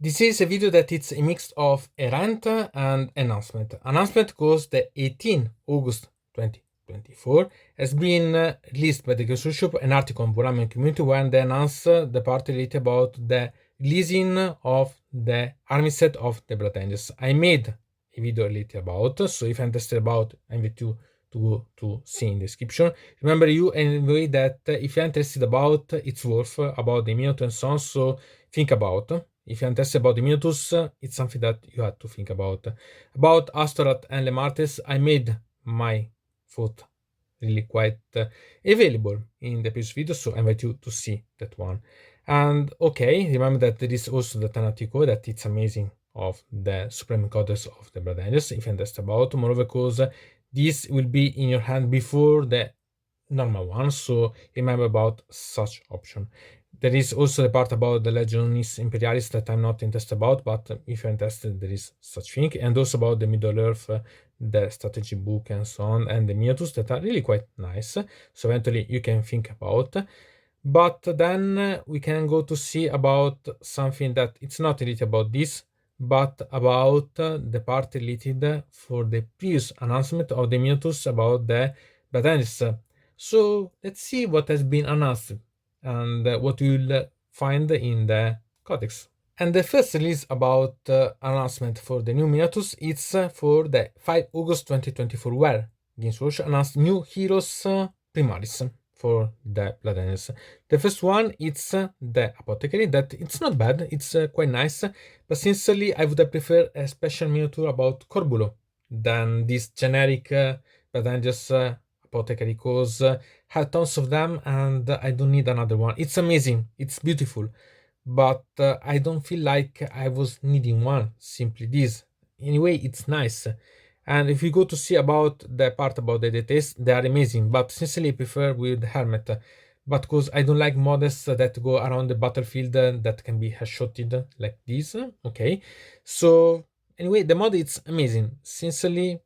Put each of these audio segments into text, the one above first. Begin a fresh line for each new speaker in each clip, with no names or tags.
This is a video that it's a mix of a rant and announcement. Announcement goes the 18 August 2024 has been released by the Games Workshop an article on Warhammer community when they announced the part related about the releasing of the army set of the Blood Angels. I made a video related about, so if you're interested about, I invite you to go to see in the description. Remember you anyway that if you're interested about its worth, about the Minotaur and so on, so think about. If you're interested about the Minotaurs, it's something that you have to think about. About Astorath and Lemartes, I made my thought really quite available in the previous video, so I invite you to see that one. And okay, remember that there is also the alternative code that it's amazing of the Supreme Codex of the Blood Angels, if you're interested about. Moreover, because this will be in your hand before the normal one, so remember about such option. There is also the part about the Legionis Imperialis that I'm not interested about, but if you're interested, there is such thing. And also about the Middle Earth, the strategy book and so on, and the Miniatures that are really quite nice. So eventually you can think about. But then we can go to see about something that it's not related about this, but about the part related for the previous announcement of the Miniatures about the Batanis. So let's see what has been announced and what you'll find in the codex. And the first release about announcement for the new miniatures is for the 5 August 2024, where Games Workshop announced new heroes primaris for the Blood Angels. The first one is the Apotechary, that it's not bad, it's quite nice, but sincerely I would have preferred a special miniature about Corbulo than this generic Blood Angels Apotechary, because have tons of them and I don't need another one. It's amazing, it's beautiful, but I don't feel like I was needing one, simply this. Anyway, it's nice. And if you go to see about the part about the details, they are amazing, but sincerely I prefer with the helmet. But because I don't like models that go around the battlefield that can be headshotted like this, okay? So anyway, the mod it's amazing. Sincerely,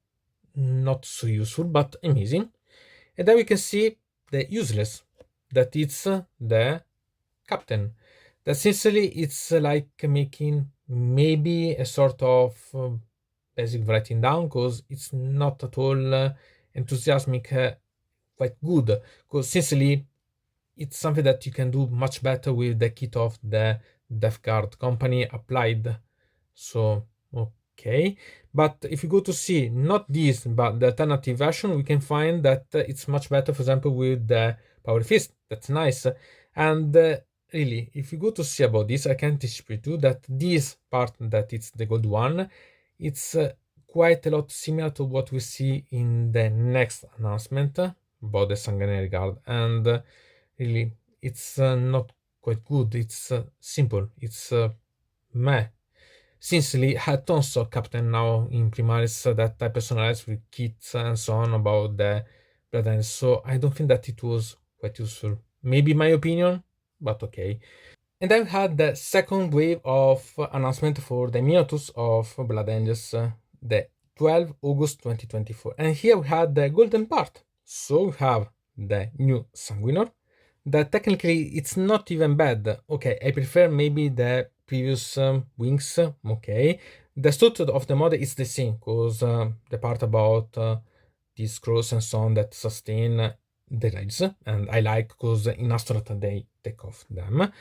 not so useful, but amazing. And then we can see the useless, that it's the captain. That sincerely it's like making maybe a sort of basic writing down, because it's not at all enthusiastic, quite good, because sincerely it's something that you can do much better with the kit of the Death Guard company applied. So okay, but if you go to see not this but the alternative version, we can find that it's much better, for example, with the Power Fist. That's nice. And really, if you go to see about this, I can anticipate you that this part, that it's the gold one, it's quite a lot similar to what we see in the next announcement about the Sanguinoir Guard. And really, it's not quite good. It's simple. It's meh. Sincerely, had tons of captain now in primaris that I personalized with kits and so on about the Blood Angels, so I don't think that it was quite useful. Maybe my opinion, but okay. And I've had the second wave of announcement for the Miniatures of Blood Angels, the 12 August 2024. And here we had the golden part. So we have the new Sanguinoir, that technically it's not even bad. Okay, I prefer maybe the previous wings. Okay, the structure of the model is the same, because the part about these scrolls and so on that sustain the raids, and I like because in Astorath they take off them.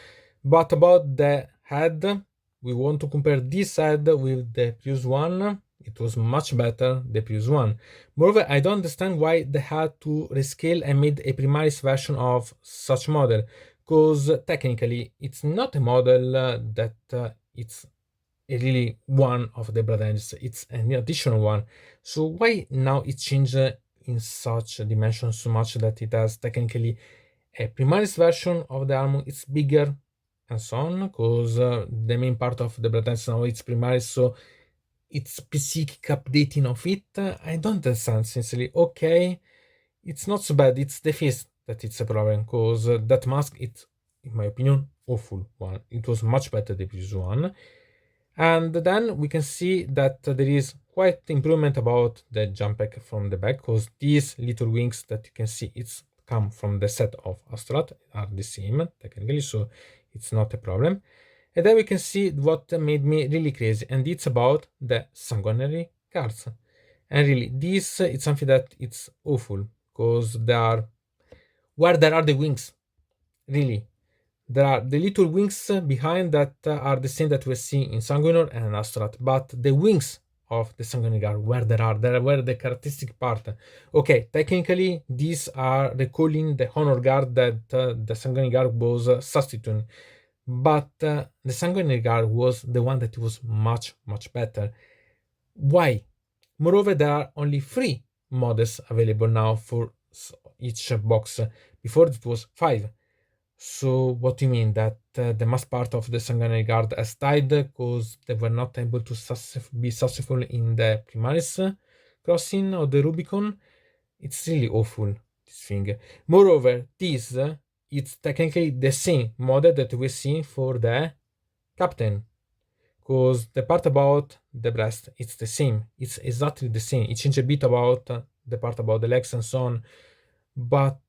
But about the head, we want to compare this head with the previous one. It was much better, the previous one. Moreover, I don't understand why they had to rescale and made a primaris version of such model, because technically it's not a model that it's a really one of the Blood Angels, it's an additional one. So why now it changed in such a dimension so much that it has technically a primaris version of the armor, it's bigger and so on, because the main part of the Blood Angels now it's primaris, so it's specific updating of it. I don't understand, sincerely. Okay, it's not so bad, it's the fist that it's a problem, because that mask, it's, in my opinion, awful one. It was much better the previous one. And then we can see that there is quite improvement about the jump pack from the back, because these little wings that you can see, it's come from the set of Astorath, are the same technically, so it's not a problem. And then we can see what made me really crazy, and it's about the sanguinary guards. And really, this it's something that it's awful, because they are where there are the wings. Really, there are the little wings behind that are the same that we see in Sanguinor and Astrat, but the wings of the Sanguinary Guard, there were the characteristic part. Okay, technically, these are recalling the Honor Guard that the Sanguinary Guard was substituting, but the Sanguinary Guard was the one that was much, much better. Why? Moreover, there are only 3 models available now for each box. Before it was 5. So what do you mean that the mass part of the Sanguinary Guard has died because they were not able to be successful in the primaris crossing of the Rubicon? It's really awful, this thing. Moreover, this it's technically the same model that we see for the captain, because the part about the breast it's the same. It's exactly the same. It changed a bit about the part about the legs and so on. But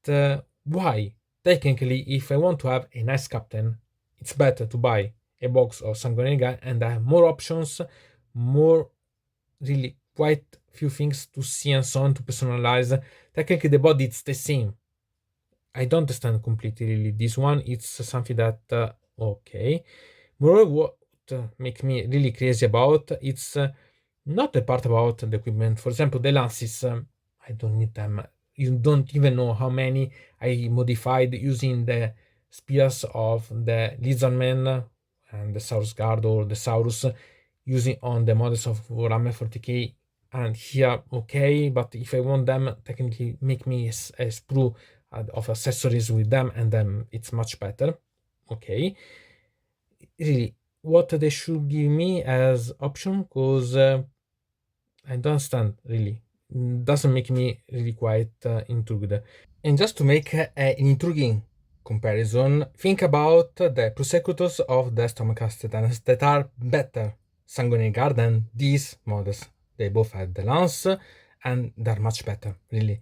why? Technically, if I want to have a nice captain, it's better to buy a box of Sanguinary Guard and I have more options, more really quite few things to see and so on to personalize. Technically, the body it's the same. I don't understand completely really this one. It's something that okay. Moreover, what make me really crazy about it's not the part about the equipment. For example, the lances. I don't need them. You don't even know how many I modified using the spears of the Lizardman and the Saurus Guard or the Saurus using on the models of Warhammer 40k. And here, okay, but if I want them, technically make me a sprue of accessories with them, and then it's much better. Okay, really, what they should give me as option, because I don't understand really. Doesn't make me really quite intrigued. And just to make an intriguing comparison, think about the prosecutors of the Stormcast Titans that are better Sanguinary Guard than these models. They both have the lance and they're much better, really.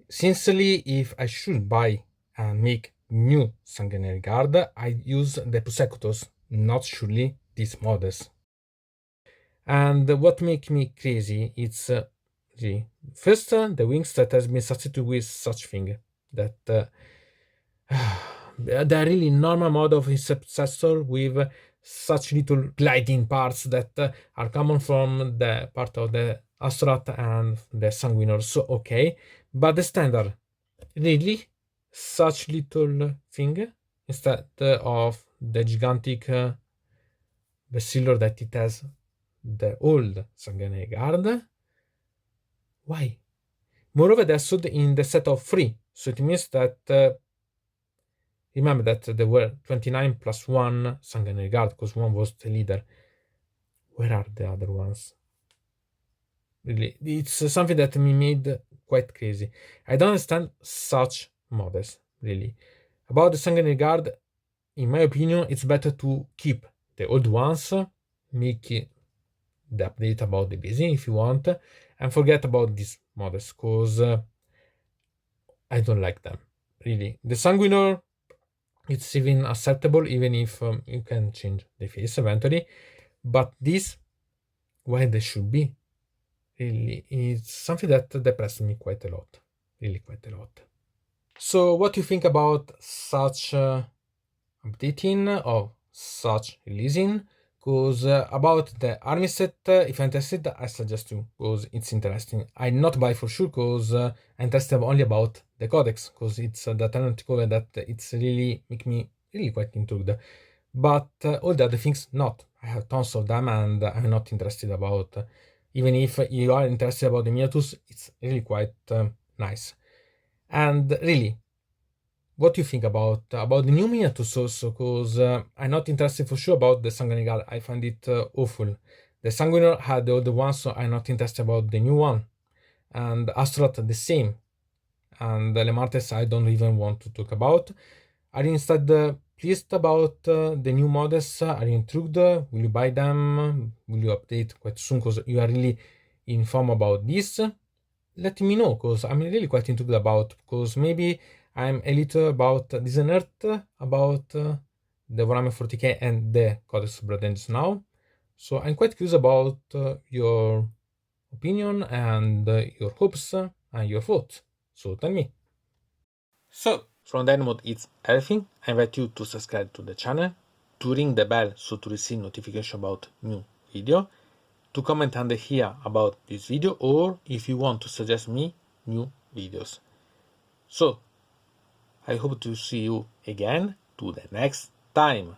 Sincerely, if I should buy and make new Sanguinary Guard, I use the prosecutors, not surely these models. And what makes me crazy, it's first the wings that has been substituted with such thing that they're really normal mod of his successor with such little gliding parts that are common from the part of the Astrat and the Sanguinor. So okay, but the standard really such little thing instead of the gigantic Bacillor that it has the old Sanguinary Guard. Why? Moreover, they are sold in the set of 3, so it means that remember that there were 29 plus 1 Sanguinary Guard, because one was the leader. Where are the other ones? Really, it's something that me made quite crazy. I don't understand such models, really. About the Sanguinary Guard, in my opinion, it's better to keep the old ones, make the update about the basic if you want, and forget about these models, because I don't like them, really. The Sanguinor, it's even acceptable, even if you can change the face eventually, but this, why they should be, really, it's something that depresses me quite a lot, really quite a lot. So what do you think about such updating or such releasing? Because about the army set, if you're interested, I suggest you, because it's interesting. I not buy for sure, because I'm interested only about the codex, because it's the tenant cover that it's really make me really quite intrigued. But all the other things, not. I have tons of them, and I'm not interested about. Even if you are interested about the miniatures, it's really quite nice. And really, what do you think about the new miniatures also? Because I'm not interested for sure about the Sanguinary Guard. I find it awful. The Sanguinary had the older one, so I'm not interested about the new one. And Astrat the same. And the Lemartes I don't even want to talk about. Are you instead pleased about the new models? Are you intrigued? Will you buy them? Will you update quite soon? Because you are really informed about this. Let me know, because I'm really quite intrigued about, because maybe I'm a little about this nerd about the Warhammer 40k and the Codex Blood Angels now. So I'm quite curious about your opinion and your hopes and your thoughts. So tell me. So from that mode, it's everything. I invite you to subscribe to the channel, to ring the bell so to receive notification about new video, to comment under here about this video, or if you want to suggest me new videos. So I hope to see you again to the next time.